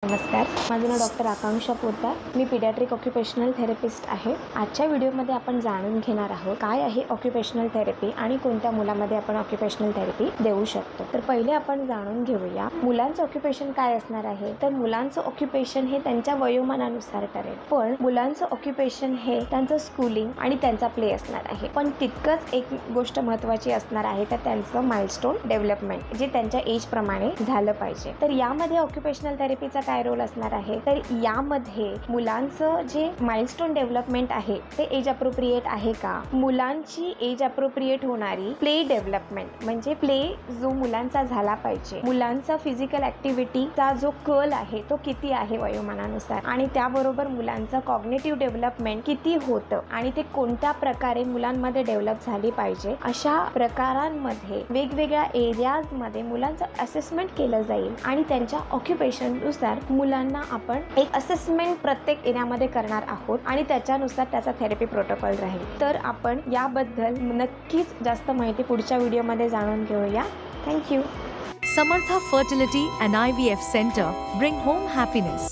नमस्कार, माझं नाव डॉक्टर आकांक्षा पोद्दार. मी paediatric occupational therapist आहे. आजच्या व्हिडिओमध्ये आपण जाणून घेणार आहोत काय आहे ऑक्युपेशनल थेरपी आणि कोणत्या मुलामध्ये आपण ऑक्युपेशनल थेरपी देऊ शकतो. तर पहिले आपण जाणून घेऊया मुलांचं ऑक्युपेशन काय असणार आहे. तर मुलांचं ऑक्युपेशन हे त्यांच्या वयोमानानुसार ठरेल, पण मुलांचं ऑक्युपेशन हे त्यांचं स्कूलिंग आणि त्यांचा प्ले असणार आहे. पण तितकंच एक गोष्ट महत्त्वाची असणार आहे, तर त्यांचं माइलस्टोन डेव्हलपमेंट जे त्यांच्या एज प्रमाणे झालं पाहिजे. तर यामध्ये ऑक्युपेशनल थेरपीचा काय रोल असणार आहे, तर यामध्ये मुलांचं जे माइलस्टोन डेव्हलपमेंट आहे ते एज अप्रोप्रिएट आहे का, मुलांची एज अप्रोप्रिएट होणारी प्ले डेव्हलपमेंट म्हणजे प्ले जो मुलांचा झाला पाहिजे, मुलांचा फिजिकल ऍक्टिव्हिटीचा जो कल आहे तो किती आहे वयोमानानुसार, आणि त्याबरोबर मुलांचं कॉग्निटिव्ह डेव्हलपमेंट किती होतं आणि ते कोणत्या प्रकारे मुलांमध्ये डेव्हलप झाली पाहिजे, अशा प्रकारांमध्ये वेगवेगळ्या एरियाजमध्ये मुलांचं असेसमेंट केलं जाईल आणि त्यांच्या ऑक्युपेशननुसार मुलांना आपण एक असेसमेंट प्रत्येक एरियामध्ये करणार आहोत आणि त्याच्यानुसार त्याचा थेरपी प्रोटोकॉल राहील. तर आपण याबद्दल नक्कीच जास्त माहिती पुढच्या व्हिडिओमध्ये जाणून घेऊया. Thank you. Samartha Fertility and IVF Center bring home happiness.